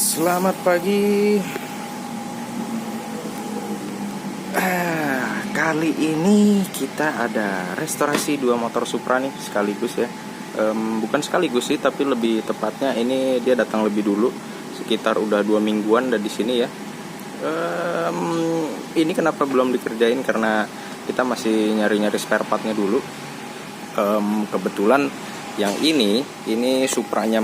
Selamat pagi. Kali ini kita ada restorasi dua motor Supra nih sekaligus ya. Bukan sekaligus sih, tapi lebih tepatnya ini dia datang lebih dulu, sekitar udah 2 mingguan dari sini ya. Ini kenapa belum dikerjain, karena kita masih nyari-nyari spare partnya dulu. Kebetulan yang ini Supranya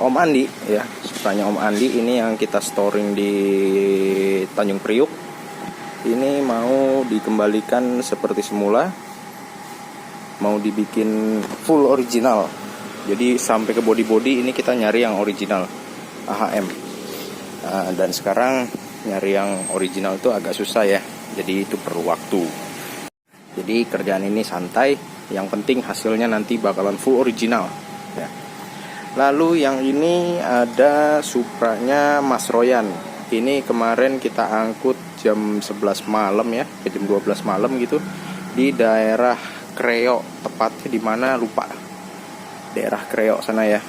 Om Andi ya, Supranya Om Andi ini yang kita storing di Tanjung Priuk. Ini mau dikembalikan seperti semula, mau dibikin full original. Jadi sampai ke body ini kita nyari yang original AHM. Dan sekarang nyari yang original itu agak susah ya, jadi itu perlu waktu. Jadi kerjaan ini santai, yang penting hasilnya nanti bakalan full original ya. Lalu yang ini ada Supranya Mas Royan. Ini kemarin kita angkut jam 11 malam ya, jam 12 malam gitu, di daerah Kreo, tepatnya di mana lupa. Daerah Kreo sana ya,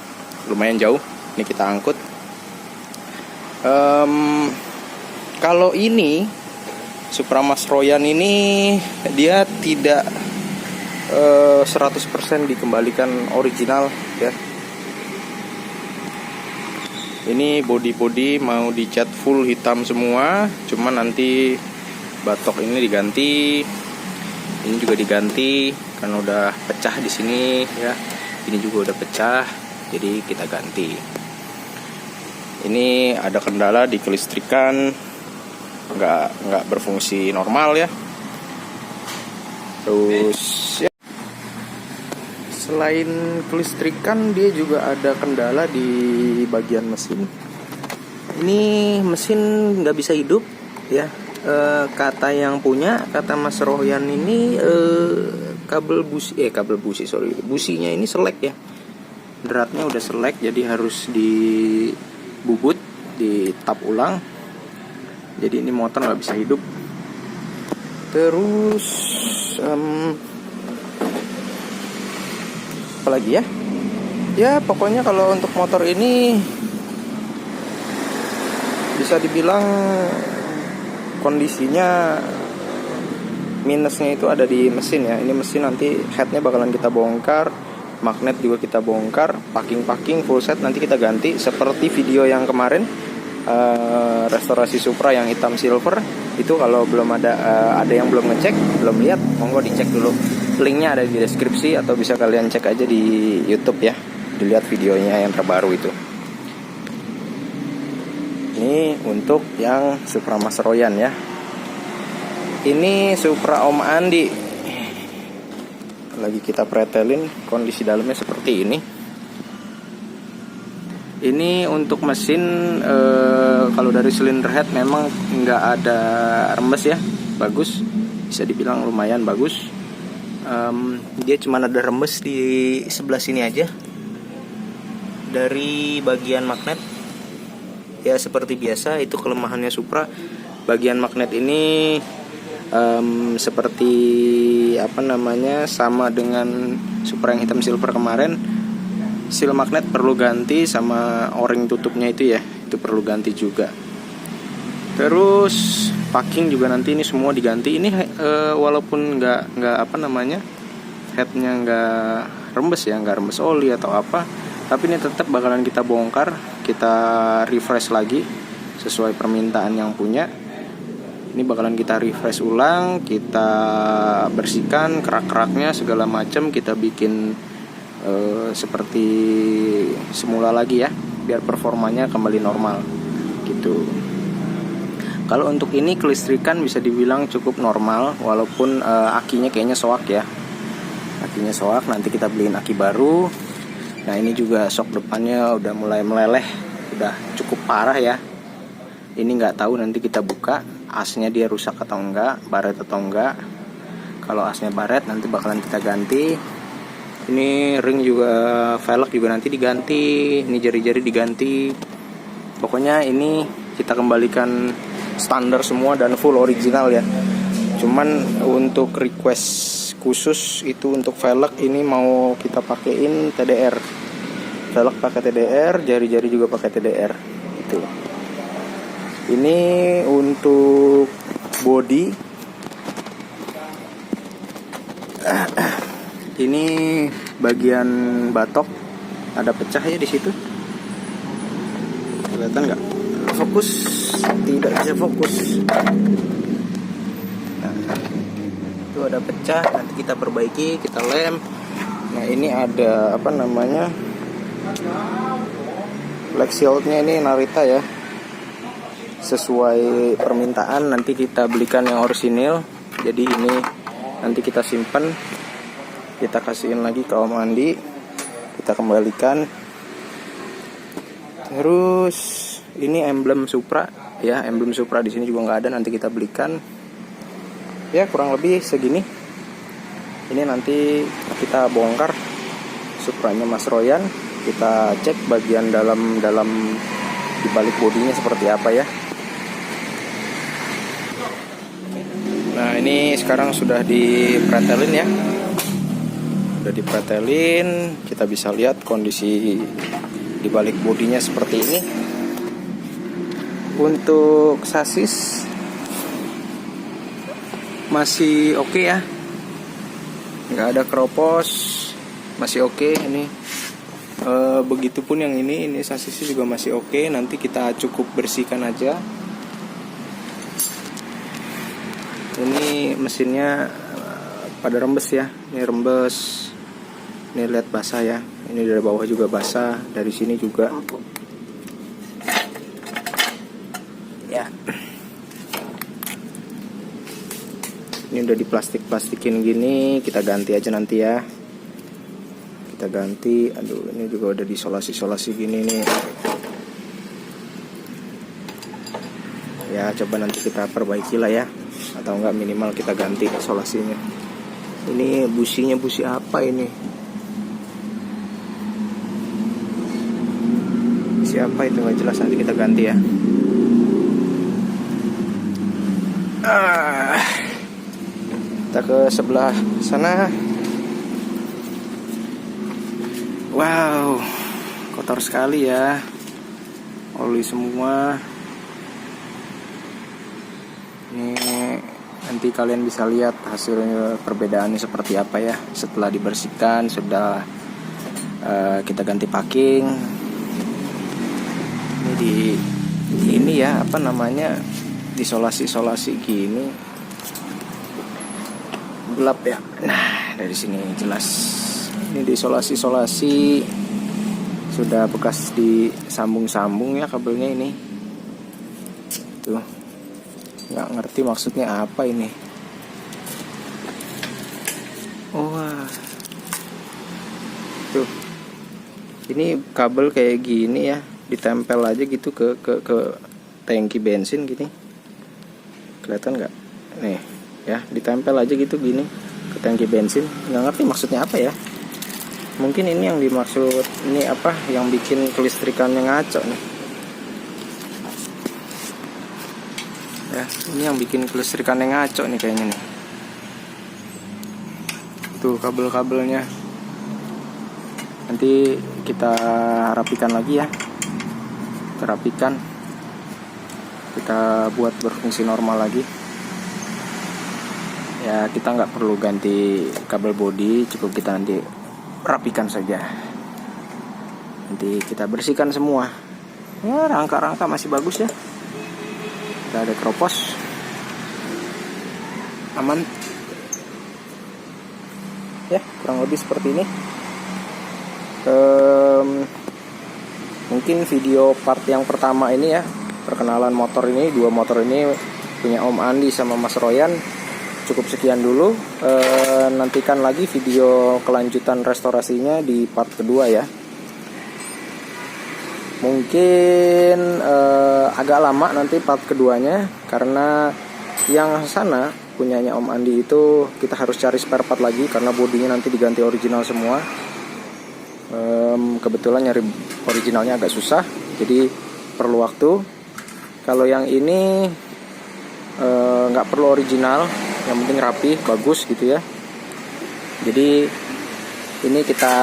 lumayan jauh. Ini kita angkut. Kalau ini Supra Mas Royan ini dia tidak 100% dikembalikan original ya. Ini body mau dicat full hitam semua, cuman nanti batok ini diganti, ini juga diganti karena udah pecah di sini ya. Ini juga udah pecah, jadi kita ganti. Ini ada kendala di kelistrikan, nggak berfungsi normal ya. Terus ya, selain kelistrikan dia juga ada kendala di bagian mesin. Ini mesin nggak bisa hidup ya. Kata yang punya, kata Mas Royan ini businya ini selek ya. Dratnya udah selek, jadi harus dibubut, ditap ulang. Jadi ini motor nggak bisa hidup. Terus apalagi ya? Ya pokoknya kalau untuk motor ini bisa dibilang kondisinya minusnya itu ada di mesin ya. Ini mesin nanti headnya bakalan kita bongkar, magnet juga kita bongkar, packing full set nanti kita ganti seperti video yang kemarin. Restorasi Supra yang hitam silver itu, kalau belum ada yang belum ngecek, belum lihat, monggo dicek dulu. Linknya ada di deskripsi atau bisa kalian cek aja di YouTube ya, dilihat videonya yang terbaru itu. Ini untuk yang Supra Mas Royan ya. Ini Supra Om Andi, lagi kita pretelin, kondisi dalamnya seperti ini. Ini untuk mesin, kalau dari cylinder head memang nggak ada rembes ya, bagus, bisa dibilang lumayan bagus. Dia cuma ada rembes di sebelah sini aja, dari bagian magnet. Ya seperti biasa, itu kelemahannya Supra. Bagian magnet ini seperti sama dengan Supra yang hitam silver kemarin. Seal magnet perlu ganti, sama o-ring tutupnya itu ya, itu perlu ganti juga. Terus packing juga nanti ini semua diganti. Ini walaupun nggak headnya nggak rembes ya, nggak rembes oli atau apa, tapi ini tetap bakalan kita bongkar, kita refresh lagi sesuai permintaan yang punya. Ini bakalan kita refresh ulang, kita bersihkan kerak-keraknya segala macam, kita bikin seperti semula lagi ya, biar performanya kembali normal gitu. Kalau untuk ini kelistrikan bisa dibilang cukup normal, walaupun akinya kayaknya soak ya. Akinya soak, nanti kita beliin aki baru. Nah ini juga shock depannya udah mulai meleleh, udah cukup parah ya. Ini nggak tahu nanti kita buka asnya dia rusak atau enggak, baret atau enggak. Kalau asnya baret nanti bakalan kita ganti. Ini ring juga, velg juga nanti diganti, ini jari-jari diganti. Pokoknya ini kita kembalikan standar semua dan full original ya. Cuman untuk request khusus itu untuk velg ini mau kita pakein TDR. Velg pakai TDR, jari-jari juga pakai TDR. gitu. Ini untuk body. Ini bagian batok ada pecah ya di situ. Kelihatan nggak? Fokus, tidak bisa fokus. Nah, itu ada pecah, nanti kita perbaiki, kita lem. Nah, ini ada apa namanya? Black shieldnya ini Narita ya. Sesuai permintaan nanti kita belikan yang orisinil. Jadi ini nanti kita simpan, kita kasihin lagi ke Om Andi, kita kembalikan. Terus ini emblem Supra ya, emblem Supra di sini juga nggak ada, nanti kita belikan. Ya kurang lebih segini. Ini nanti kita bongkar Supranya Mas Royan, kita cek bagian dalam di balik bodinya seperti apa ya. Nah ini sekarang sudah dipretelin ya, sudah dipretelin, kita bisa lihat kondisi di balik bodinya seperti ini. Untuk sasis masih oke ya, nggak ada keropos, masih oke ini. Begitupun yang ini sasisnya juga masih oke. Nanti kita cukup bersihkan aja. Ini mesinnya pada rembes ya, ini rembes. Ini lihat basah ya, ini dari bawah juga basah, dari sini juga. Ya, ini udah diplastik-plastikin gini, kita ganti aja nanti ya. Kita ganti. Aduh, ini juga udah disolasi-solasi gini nih. Ya, coba nanti kita perbaiki lah ya, atau enggak minimal kita ganti solasinya. Ini businya busi apa ini? Siapa itu nggak jelas, nanti kita ganti ya. Kita ke sebelah sana. Wow, kotor sekali ya, oli semua. Ini nanti kalian bisa lihat hasilnya, perbedaannya seperti apa ya setelah dibersihkan, sudah kita ganti packing. Ini ya apa namanya, disolasi gini, gelap ya. Nah dari sini jelas ini disolasi sudah bekas disambung ya kabelnya ini. Tuh, nggak ngerti maksudnya apa ini. Wah, tuh ini kabel kayak gini ya, ditempel aja gitu ke tangki bensin gini. Kelihatan nggak? Nih ya, ditempel aja gitu gini ke tangki bensin. Nggak ngerti maksudnya apa ya. Mungkin ini yang dimaksud, ini apa yang bikin kelistrikannya ngaco nih. Ya, ini yang bikin kelistrikannya ngaco nih kayaknya nih. Tuh kabel-kabelnya. Nanti kita rapikan lagi ya. Kita rapikan. Kita buat berfungsi normal lagi. Ya, kita nggak perlu ganti kabel bodi, cukup kita nanti rapikan saja. Nanti kita bersihkan semua. Ya, rangka-rangka masih bagus ya. Kita ada keropos, aman. Ya, kurang lebih seperti ini. Mungkin video part yang pertama ini ya, perkenalan motor ini, dua motor ini punya Om Andi sama Mas Royan, cukup sekian dulu. Nantikan lagi video kelanjutan restorasinya di part kedua ya. Mungkin agak lama nanti part keduanya, karena yang sana punyanya Om Andi itu kita harus cari spare part lagi, karena bodinya nanti diganti original semua. Kebetulan nyari originalnya agak susah, jadi perlu waktu. Kalau yang ini nggak perlu original, yang penting rapi, bagus gitu ya. Jadi ini kita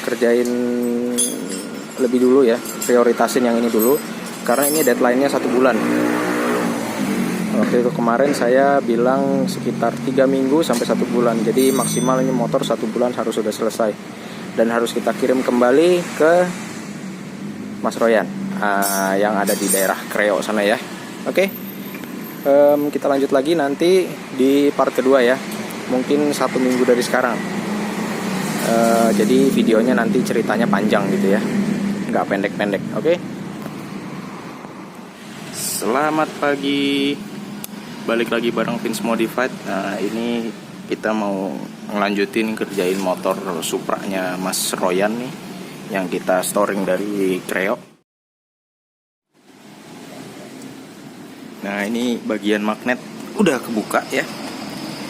kerjain lebih dulu ya, prioritasin yang ini dulu. karena ini deadline-nya 1 bulan. Waktu itu kemarin saya bilang sekitar 3 minggu sampai 1 bulan. Jadi maksimal ini motor 1 bulan harus sudah selesai. Dan harus kita kirim kembali ke Mas Royan yang ada di daerah Kreo sana ya. Oke. Kita lanjut lagi nanti di part kedua ya. Mungkin 1 minggu dari sekarang. Jadi videonya nanti ceritanya panjang gitu ya, nggak pendek-pendek. Oke. Selamat pagi. Balik lagi bareng Vince Modified. Nah, ini kita mau ngelanjutin kerjain motor Supra-nya Mas Royan nih, yang kita storing dari Kreo. Nah, ini bagian magnet udah kebuka ya.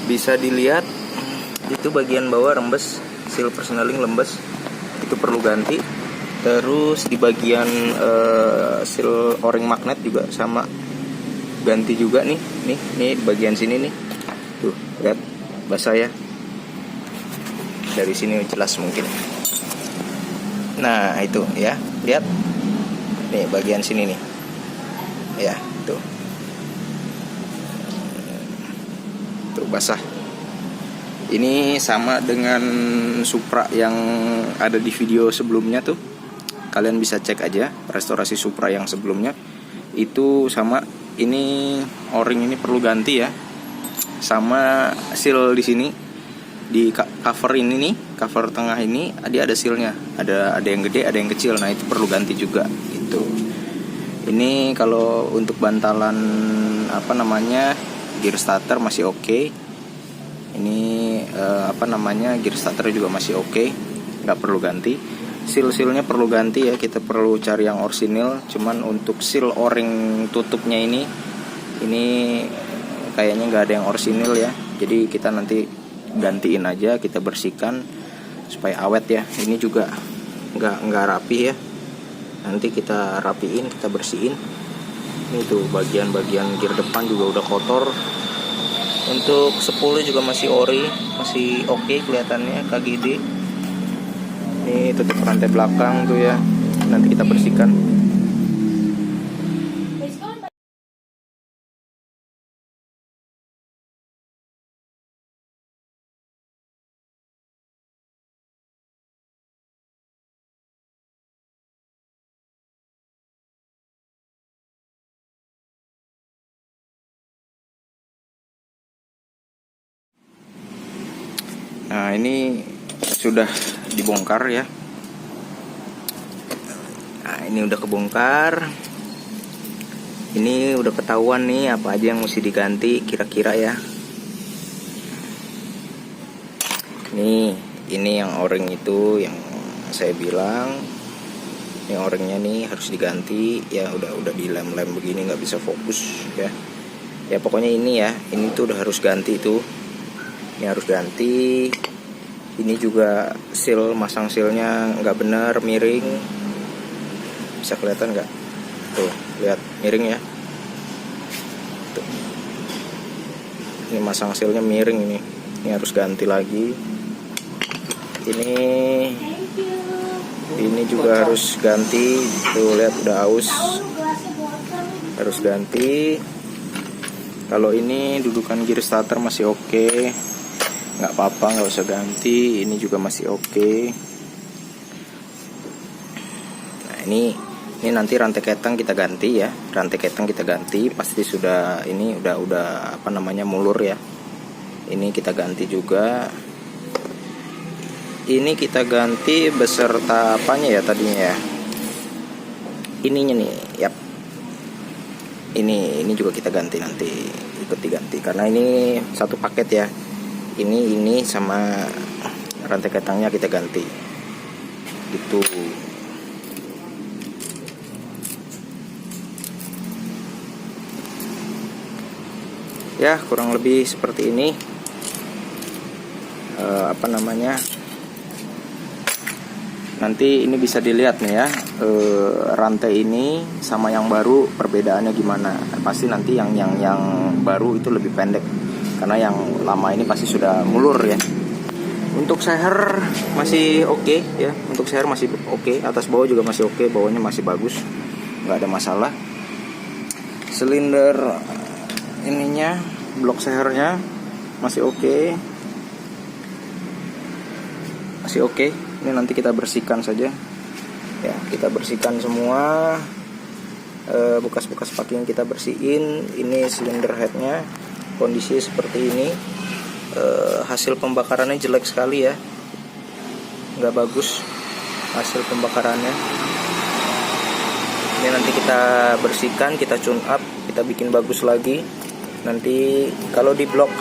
Bisa dilihat itu bagian bawah rembes, seal personaling lembes. Itu perlu ganti. Terus di bagian seal o-ring magnet juga sama, ganti juga nih bagian sini nih. Tuh, lihat basah ya. Dari sini jelas mungkin. Nah, itu ya. Lihat. Nih bagian sini nih. Ya, tuh. Tuh basah. Ini sama dengan Supra yang ada di video sebelumnya tuh. Kalian bisa cek aja restorasi Supra yang sebelumnya. Itu sama. Ini o-ring ini perlu ganti ya. Sama seal di sini, di cover ini nih, cover tengah ini dia ada sealnya. Ada yang gede, ada yang kecil. Nah, itu perlu ganti juga gitu. Ini kalau untuk bantalan gear starter masih oke. Ini gear starter juga masih oke. Nggak perlu ganti. Seal-sealnya perlu ganti ya, kita perlu cari yang orsinil. Cuman untuk seal o-ring tutupnya ini kayaknya nggak ada yang orsinil ya. Jadi kita nanti gantiin aja, kita bersihkan supaya awet ya. Ini juga nggak rapi ya. Nanti kita rapiin, kita bersihin. Ini tuh bagian-bagian gear depan juga udah kotor. Untuk spoolnya juga masih ori, masih oke kelihatannya KGD. Ini tutup rantai belakang tuh ya, nanti kita bersihkan. Nah, ini sudah dibongkar ya. Nah, ini udah kebongkar. Ini udah ketahuan nih apa aja yang mesti diganti kira-kira ya. Ini yang o-ring itu yang saya bilang. Ini o-ringnya nih harus diganti ya, udah dilem-lem begini nggak bisa fokus ya. Ya pokoknya ini ya, ini tuh udah harus ganti tuh. Ini harus ganti. Ini juga seal, masang sealnya nggak benar, miring. Bisa kelihatan nggak? Tuh, lihat miring ya. Tuh. Ini masang sealnya miring ini. Ini harus ganti lagi. Ini juga harus ganti. Tuh lihat udah aus. Harus ganti. Kalau ini dudukan gear starter masih oke. Nggak apa-apa, nggak usah ganti. Ini juga masih oke. Nah, ini nanti rantai ketang kita ganti ya. Rantai ketang kita ganti, pasti sudah ini udah mulur ya. Ini kita ganti juga. Ini kita ganti beserta apanya ya tadinya ya. Ininya nih, yap. Ini juga kita ganti nanti, ikut diganti karena ini satu paket ya. Ini sama rantai ketangnya kita ganti gitu. Ya kurang lebih seperti ini. Nanti ini bisa dilihat nih ya, rantai ini sama yang baru perbedaannya gimana. Pasti nanti yang baru itu lebih pendek, karena yang lama ini pasti sudah mulur ya. Untuk seher masih oke ya, untuk seher masih oke, atas bawah juga masih oke, bawahnya masih bagus, nggak ada masalah. silinder ininya, blok sehernya masih oke. Masih oke. Ini nanti kita bersihkan saja. Ya, kita bersihkan semua. Bekas-bekas packing kita bersihin. Ini silinder headnya, kondisi seperti ini. Hasil pembakarannya jelek sekali ya, nggak bagus hasil pembakarannya. Ini nanti kita bersihkan, kita tune up, kita bikin bagus lagi. Nanti kalau di blok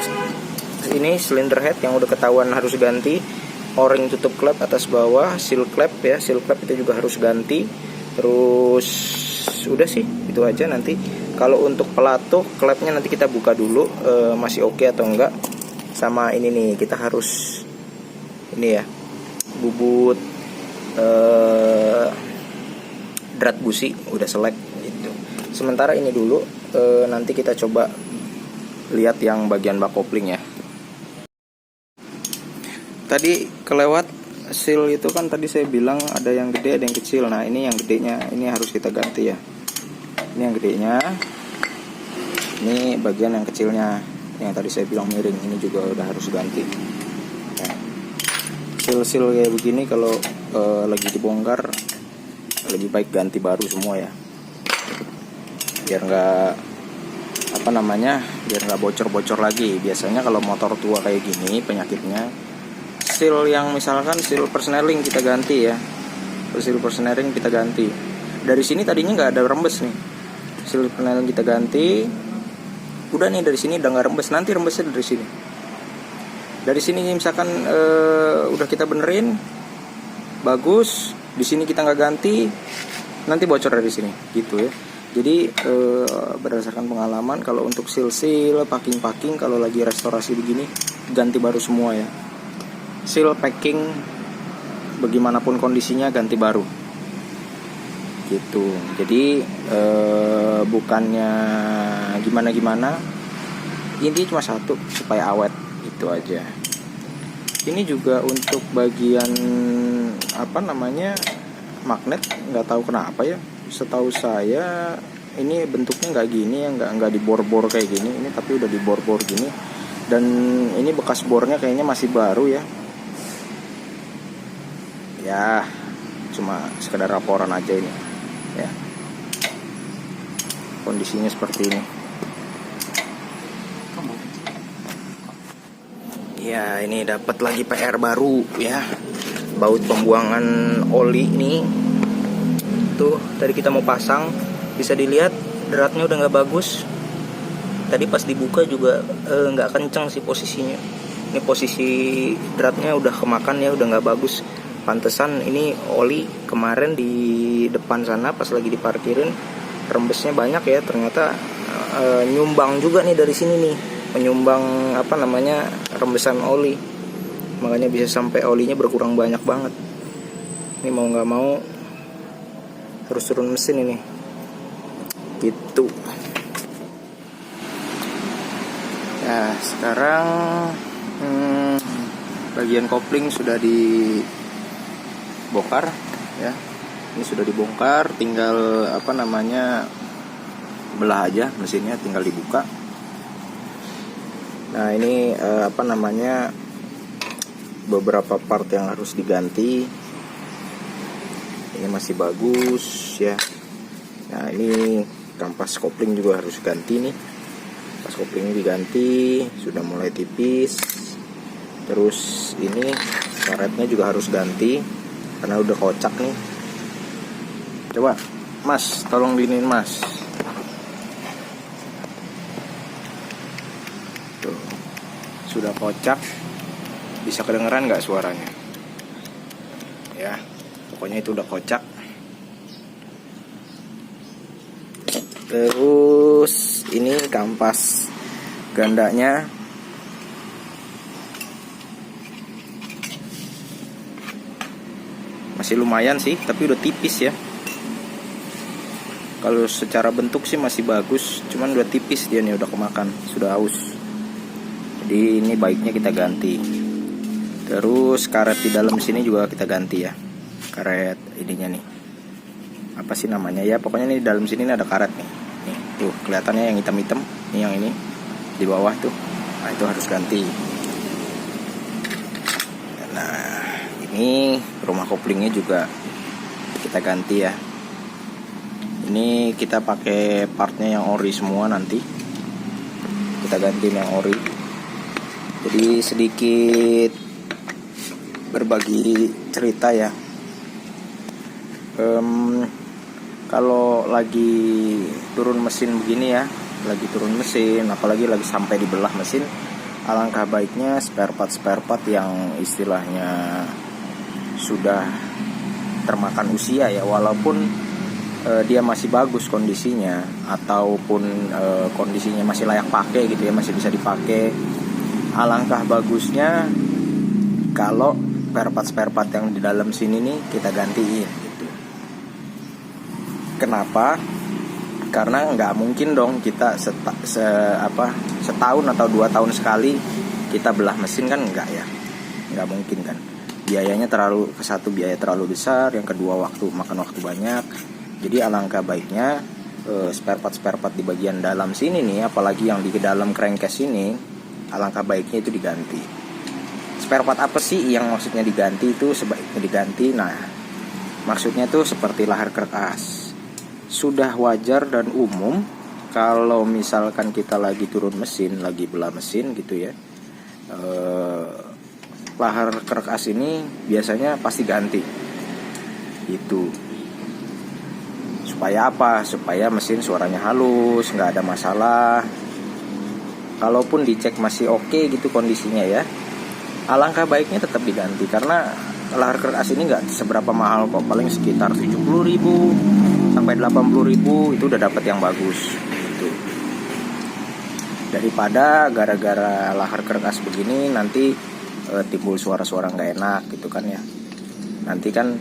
ini silinder head yang udah ketahuan harus ganti, o-ring tutup klep atas bawah, seal klep ya, seal klep itu juga harus ganti. Terus udah sih itu aja. Nanti kalau untuk pelatuk klepnya nanti kita buka dulu masih oke atau enggak. Sama ini nih, kita harus ini ya, bubut drat busi udah selek gitu. Sementara ini dulu, nanti kita coba lihat yang bagian bak kopling ya. Tadi kelewat seal itu kan, tadi saya bilang ada yang gede ada yang kecil. Nah ini yang gedenya, ini harus kita ganti ya. Ini yang gedenya, ini bagian yang kecilnya yang tadi saya bilang miring, ini juga udah harus ganti ya. Seal kayak begini kalau lagi dibongkar lebih baik ganti baru semua ya, biar nggak biar nggak bocor lagi. Biasanya kalau motor tua kayak gini penyakitnya, seal yang misalkan seal persneling kita ganti ya, seal persneling kita ganti. Dari sini tadinya nggak ada rembes nih, seal persneling kita ganti. Udah nih dari sini udah nggak rembes, nanti rembesnya dari sini. Dari sini misalkan udah kita benerin bagus, di sini kita nggak ganti, nanti bocor dari sini gitu ya. Jadi berdasarkan pengalaman, kalau untuk seal packing kalau lagi restorasi begini ganti baru semua ya. Seal packing bagaimanapun kondisinya ganti baru gitu. Jadi bukannya gimana, ini cuma satu, supaya awet, itu aja. Ini juga untuk bagian magnet, nggak tahu kenapa ya, setahu saya ini bentuknya nggak gini ya, nggak dibor-bor kayak gini. Ini tapi udah dibor-bor gini, dan ini bekas bornya kayaknya masih baru ya. Ya cuma sekedar laporan aja ini ya, kondisinya seperti ini ya. Ini dapat lagi PR baru ya, baut pembuangan oli nih. Tuh tadi kita mau pasang, bisa dilihat dratnya udah nggak bagus. Tadi pas dibuka juga nggak kencang sih posisinya. Ini posisi dratnya udah kemakan ya, udah nggak bagus. Pantesan ini oli kemarin di depan sana pas lagi diparkirin rembesnya banyak ya. Ternyata nyumbang juga nih dari sini nih, menyumbang rembesan oli. Makanya bisa sampai olinya berkurang banyak banget. Ini mau nggak mau harus turun mesin ini gitu. Nah sekarang bagian kopling sudah dibongkar ya. Ini sudah dibongkar, tinggal belah aja mesinnya, tinggal dibuka. Nah ini beberapa part yang harus diganti. Ini masih bagus ya. Nah ini kampas kopling juga harus ganti nih. Kampas koplingnya diganti, sudah mulai tipis. Terus ini karetnya juga harus ganti karena udah kocak nih. Coba Mas, tolong dinin Mas. Tuh, sudah kocak. Bisa kedengeran nggak suaranya? Ya, pokoknya itu udah kocak. Terus ini kampas gandanya masih lumayan sih, tapi udah tipis ya. Kalau secara bentuk sih masih bagus, cuman udah tipis dia nih, udah kemakan, sudah aus. Jadi ini baiknya kita ganti. Terus karet di dalam sini juga kita ganti ya. Karet ininya nih, apa sih namanya ya, pokoknya nih di dalam sini ada karet nih. Tuh kelihatannya yang hitam-hitam, ini yang ini di bawah tuh. Nah itu harus ganti. Nah ini rumah koplingnya juga kita ganti ya. Ini kita pakai partnya yang ori semua, nanti kita ganti yang ori. Jadi sedikit berbagi cerita ya. Kalau lagi turun mesin begini ya, lagi turun mesin, apalagi lagi sampai dibelah mesin, alangkah baiknya spare part yang istilahnya sudah termakan usia ya, walaupun dia masih bagus kondisinya, ataupun kondisinya masih layak pakai gitu ya, masih bisa dipakai. Alangkah bagusnya kalau spare part yang di dalam sini nih kita gantiin gitu. Kenapa? Karena nggak mungkin dong kita setahun atau 2 tahun sekali kita belah mesin, kan enggak ya, nggak mungkin kan. Biayanya satu biaya terlalu besar, yang kedua makan waktu banyak. Jadi alangkah baiknya spare part di bagian dalam sini nih, apalagi yang di dalam crankcase ini, alangkah baiknya itu diganti. Spare part apa sih yang maksudnya diganti? Itu sebaiknya diganti. Nah, maksudnya tuh seperti lahar kerkas. Sudah wajar dan umum kalau misalkan kita lagi turun mesin, lagi belah mesin gitu ya, lahar kerkas ini biasanya pasti ganti. Itu supaya apa? Supaya mesin suaranya halus, nggak ada masalah. Kalaupun dicek masih oke gitu kondisinya ya, alangkah baiknya tetap diganti, karena lahar kerkas ini nggak seberapa mahal kok, paling sekitar 70.000 sampai 80.000 itu udah dapat yang bagus gitu. Daripada gara-gara lahar kerkas begini nanti timbul suara-suara nggak enak gitu kan ya, nanti kan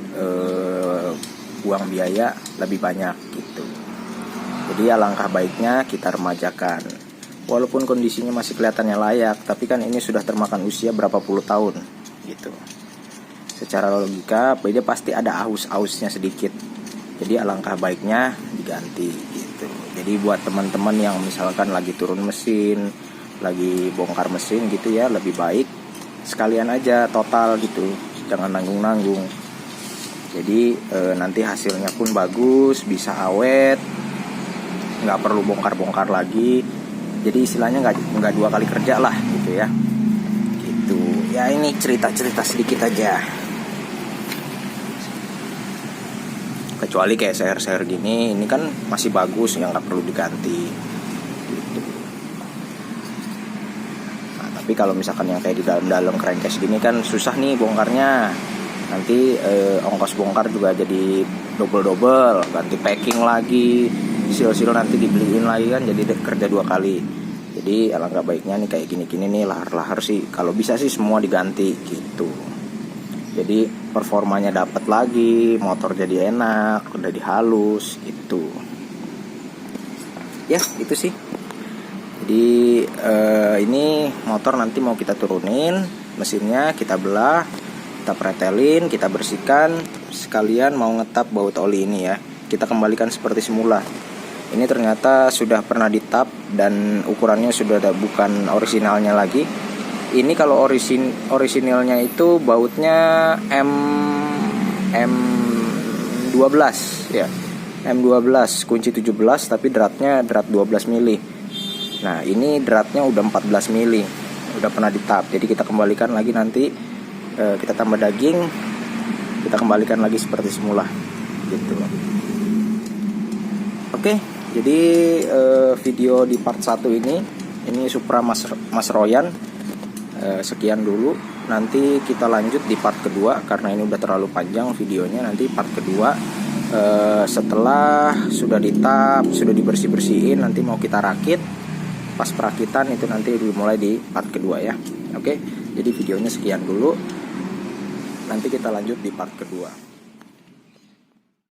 buang biaya lebih banyak gitu. Jadi alangkah baiknya kita remajakan, walaupun kondisinya masih kelihatannya layak, tapi kan ini sudah termakan usia berapa puluh tahun gitu. Secara logika dia pasti ada aus-ausnya sedikit. Jadi alangkah baiknya diganti gitu. Jadi buat teman-teman yang misalkan lagi turun mesin, lagi bongkar mesin gitu ya, lebih baik sekalian aja total gitu, jangan nanggung-nanggung. Jadi nanti hasilnya pun bagus, bisa awet, nggak perlu bongkar-bongkar lagi. Jadi istilahnya nggak 2 kali kerja lah gitu ya. Gitu ya, ini cerita-cerita sedikit aja. Kecuali kayak share gini, ini kan masih bagus, yang nggak perlu diganti gitu. Nah, tapi kalau misalkan yang kayak di dalam crankcase gini kan susah nih bongkarnya. Nanti ongkos bongkar juga jadi double, ganti packing lagi, seal nanti dibeliin lagi kan, jadi kerja 2 kali. Jadi alangkah baiknya nih kayak gini-gini nih, lahar sih kalau bisa sih semua diganti gitu. Jadi performanya dapat lagi, motor jadi enak, jadi halus gitu. Ya itu sih. Jadi ini motor nanti mau kita turunin, mesinnya kita belah, kita pretelin, kita bersihkan, sekalian mau ngetap baut oli ini ya. Kita kembalikan seperti semula. Ini ternyata sudah pernah ditap dan ukurannya sudah bukan orisinalnya lagi. Ini kalau orisinalnya itu bautnya M12 ya. M12 kunci 17 tapi dratnya drat 12 mili. Nah, ini dratnya udah 14 mili. Udah pernah ditap. Jadi kita kembalikan lagi nanti, kita tambah daging, kita kembalikan lagi seperti semula gitu. Oke, jadi video di part 1 ini Supra Mas Royan. Sekian dulu, nanti kita lanjut di part kedua karena ini udah terlalu panjang videonya. Nanti part kedua setelah sudah ditap, sudah dibersihin, nanti mau kita rakit. Pas perakitan itu nanti dimulai di part kedua ya. Oke, jadi videonya sekian dulu, nanti kita lanjut di part kedua.